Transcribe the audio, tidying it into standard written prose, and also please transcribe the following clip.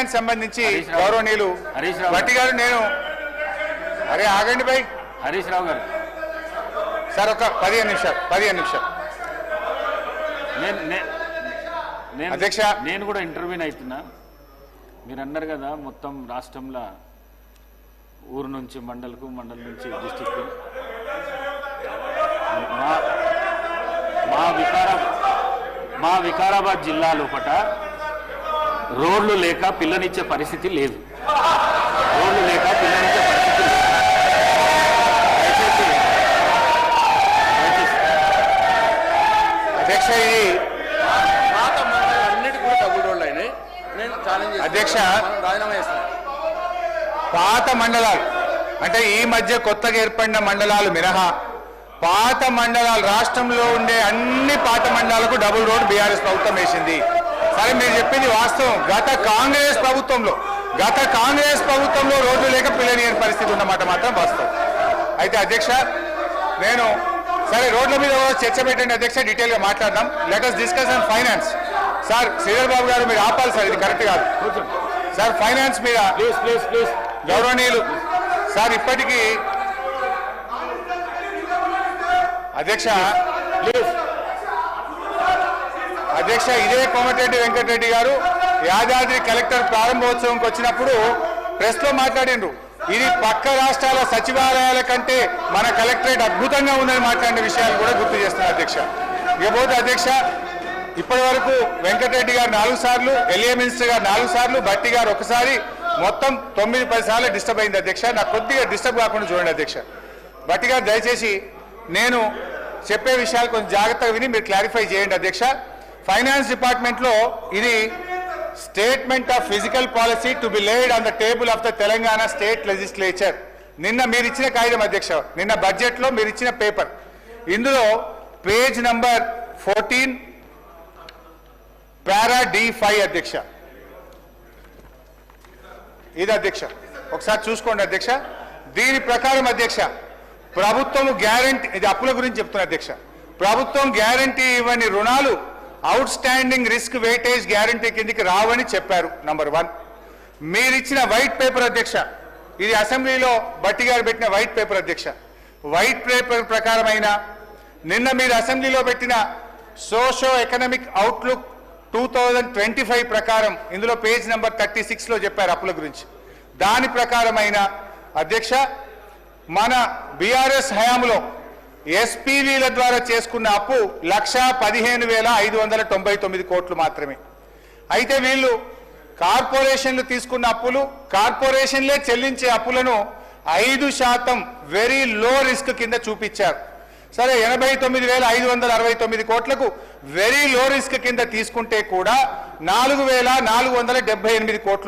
Finance సంబంధించి గౌరవనీయులు భట్టి గారు నేను అరే ఆగండి భాయ్ హరీష్ రావు గారు సార్ ఒక 15 నిమిషాలు అధ్యక్ష నేను కూడా ఇంటర్వ్యూని అవుతున్నా. మీరు అన్నారు కదా మొత్తం రాష్ట్రంలో ఊరు నుంచి మండలకు మండలం నుంచి డిస్టిక్ మా వికారాబాద్ జిల్లా లోపట రోడ్లు లేక పిల్లనిచ్చే పరిస్థితి లేదు. రోడ్లు లేక పిల్లనిచ్చే పరిస్థితి లేదు. అధ్యక్ష ఇది పాత మండలాలన్నిటి కూడా డబుల్ రోడ్లు అయినాయి. నేను ఛాలెంజ్ అధ్యక్ష రాజీనామా చేస్తాను. పాత మండలాలు అంటే ఈ మధ్య కొత్తగా ఏర్పడిన మండలాలు మినహా పాత మండలాలు రాష్ట్రంలో ఉండే అన్ని పాత మండలాలకు డబుల్ రోడ్ బీఆర్ఎస్ ప్రభుత్వం వేసింది. సరే మీరు చెప్పింది వాస్తవం. గత కాంగ్రెస్ ప్రభుత్వంలో రోడ్లు లేక పిల్లనియని పరిస్థితి ఉన్నమాట మాత్రం వాస్తవం. అయితే అధ్యక్ష నేను సరే రోడ్ల మీద చర్చ పెట్టండి అధ్యక్ష, డీటెయిల్గా మాట్లాడదాం. Let us discuss on finance. Sir Sridhar Babu గారు మీరు ఆపాలి సార్, ఇది కరెక్ట్ కాదు సార్. ఫైనాన్స్ మీద ప్లీజ్ గౌరవనీయులు సార్ ఇప్పటికీ అధ్యక్ష ఇదే కోమటిరెడ్డి వెంకటరెడ్డి గారు యాదాద్రి కలెక్టర్ ప్రారంభోత్సవంకి వచ్చినప్పుడు ప్రెస్ లో మాట్లాడిండ్రు. ఇది పక్క రాష్ట్రాల సచివాలయాల కంటే మన కలెక్టరేట్ అద్భుతంగా ఉందని మాట్లాడిన విషయాలు కూడా గుర్తు చేస్తున్నారు అధ్యక్ష. ఇకపోతే అధ్యక్ష ఇప్పటి వరకు వెంకటరెడ్డి గారు 4 సార్లు, ఎల్ఏ మినిస్టర్ గారు 4 సార్లు, భట్టి గారు ఒకసారి, మొత్తం 9-10 సార్లు డిస్టర్బ్ అయింది అధ్యక్ష. నాకు కొద్దిగా డిస్టర్బ్ కాకుండా చూడండి అధ్యక్ష. భట్టి గారు దయచేసి నేను చెప్పే విషయాలు కొంచెం జాగ్రత్తగా విని మీరు క్లారిఫై చేయండి అధ్యక్ష. ఫైనాన్స్ డిపార్ట్మెంట్లో ఇది statement of physical policy to be laid on the table of the Telangana state legislature. నిన్న మీరు ఇచ్చిన కాగితం అధ్యక్ష, నిన్న బడ్జెట్లో మీరు ఇచ్చిన పేపర్, ఇందులో పేజ్ నంబర్ 14 పారా D5 అధ్యక్ష. ఇది అధ్యక్ష ఒకసారి చూసుకోండి అధ్యక్ష. దీని ప్రకారం అధ్యక్ష ప్రభుత్వం గ్యారంటీ, ఇది అప్పుల గురించి చెప్తున్నా అధ్యక్ష, ప్రభుత్వం గ్యారంటీ ఇవ్వని రుణాలు out standing risk weightage guarantee కిందికి రావని చెప్పారు. నంబర్ 1 మీరిచ్చిన వైట్ పేపర్ అధ్యక్ష, ఇది అసెంబ్లీలో భట్టి గారు పెట్టిన వైట్ పేపర్ అధ్యక్ష. వైట్ పేపర్ ప్రకారమైన నిన్న మీరు అసెంబ్లీలో పెట్టిన సోషో ఎకనామిక్ అవుట్లుక్ 2025 ప్రకారం ఇందులో పేజ్ నెంబర్ 36లో చెప్పారు అప్పుల గురించి. దాని ప్రకారమైన అధ్యక్ష మన బీఆర్ఎస్ హయాంలో ఎస్పీవీల ద్వారా చేసుకున్న అప్పు 1,15,599 కోట్లు మాత్రమే. అయితే వీళ్ళు కార్పొరేషన్లు తీసుకున్న అప్పులు, కార్పొరేషన్లే చెల్లించే అప్పులను 5% వెరీ లో రిస్క్ కింద చూపించారు. సరే 89,569 కోట్లకు వెరీ లో రిస్క్ కింద తీసుకుంటే కూడా 4,478 కోట్లు